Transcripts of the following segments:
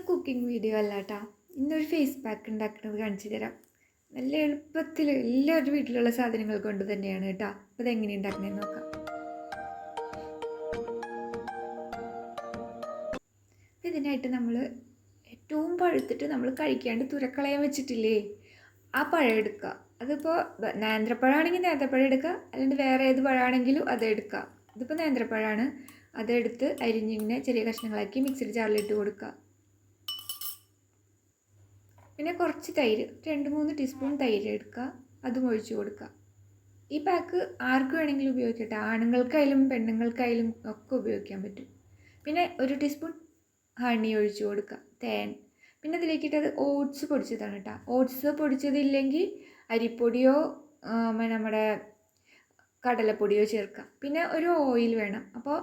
Cooking video അല്ല കേട്ടോ. ഇന്നൊരു ഫേസ് പാക്ക് ഉണ്ടാക്കുന്നത് കാണിച്ചു തരാം. നല്ല എളുപ്പത്തിൽ എല്ലാവരുടെ വീട്ടിലുള്ള സാധനങ്ങൾ കൊണ്ട് തന്നെയാണ് കേട്ടോ. അപ്പോൾ ഇതെങ്ങനെ ഉണ്ടാക്കണമെന്ന് നോക്കാം. ഇതിനായിട്ട് നമ്മൾ ഏറ്റവും പഴുത്തിട്ട് നമ്മൾ കഴിക്കാണ്ട് തുരക്കളയാൻ വെച്ചിട്ടില്ലേ, ആ പഴം എടുക്കുക. അതിപ്പോൾ നേന്ത്രപ്പഴമാണെങ്കിൽ നേന്ത്രപ്പഴം എടുക്കുക, അല്ലാണ്ട് വേറെ ഏത് പഴമാണെങ്കിലും അതെടുക്കുക. ഇതിപ്പോൾ നേന്ത്രപ്പഴമാണ്. അതെടുത്ത് അരിഞ്ഞിങ്ങനെ ചെറിയ കഷ്ണങ്ങളാക്കി മിക്സിയുടെ ജാറിലിട്ട് കൊടുക്കുക. പിന്നെ കുറച്ച് തൈര്, 2-3 ടീസ്പൂൺ തൈര് എടുക്കുക, അതും ഒഴിച്ചു കൊടുക്കുക. ഈ പാക്ക് ആർക്ക് വേണമെങ്കിലും ഉപയോഗിക്കട്ടെ, ആണുങ്ങൾക്കായാലും പെണ്ണുങ്ങൾക്കായാലും ഒക്കെ ഉപയോഗിക്കാൻ പറ്റും. പിന്നെ 1 ടീസ്പൂൺ ഹണി ഒഴിച്ചു കൊടുക്കുക, തേൻ. പിന്നെ അതിലേക്കിട്ടത് ഓട്സ് പൊടിച്ചതാണ് കേട്ടോ. ഓട്സ് പൊടിച്ചതില്ലെങ്കിൽ അരിപ്പൊടിയോ നമ്മുടെ കടലപ്പൊടിയോ ചേർക്കാം. പിന്നെ ഒരു ഓയിൽ വേണം. അപ്പോൾ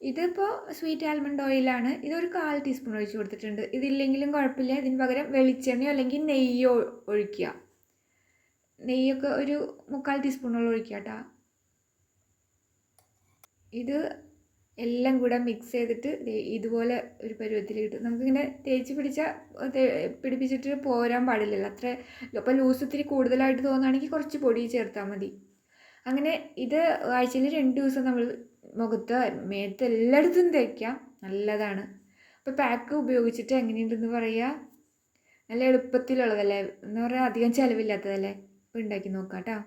ഇതിപ്പോൾ സ്വീറ്റ് ആൽമണ്ട് ഓയിലാണ്. ഇതൊരു 1/4 ടീസ്പൂൺ ഒഴിച്ച് കൊടുത്തിട്ടുണ്ട്. ഇതില്ലെങ്കിലും കുഴപ്പമില്ല. ഇതിന് പകരം വെളിച്ചെണ്ണയോ അല്ലെങ്കിൽ നെയ്യോ ഒഴിക്കുക. നെയ്യൊക്കെ ഒരു 3/4 ടീസ്പൂണോളം ഒഴിക്കുക കേട്ടോ. ഇത് എല്ലാം കൂടെ മിക്സ് ചെയ്തിട്ട് ഇതുപോലെ ഒരു പരുവത്തിൽ കിട്ടും. നമുക്കിങ്ങനെ പിടിപ്പിച്ചിട്ട് പോരാൻ പാടില്ലല്ലോ. അത്ര അപ്പോൾ ലൂസ് ഇത്തിരി കൂടുതലായിട്ട് തോന്നുകയാണെങ്കിൽ കുറച്ച് പൊടി ചേർത്താൽ മതി. അങ്ങനെ ഇത് ആഴ്ചയിൽ 2 ദിവസം നമ്മൾ മുഖത്ത് മേത്ത് എല്ലായിടത്തും തേക്കാം, നല്ലതാണ്. അപ്പോൾ പാക്ക് ഉപയോഗിച്ചിട്ട് എങ്ങനെയുണ്ടെന്ന് പറയുക. നല്ല എളുപ്പത്തിലുള്ളതല്ലേ, എന്ന് പറയാൻ അധികം ചിലവില്ലാത്തതല്ലേ. അപ്പോൾ ഉണ്ടാക്കി നോക്കാം കേട്ടോ.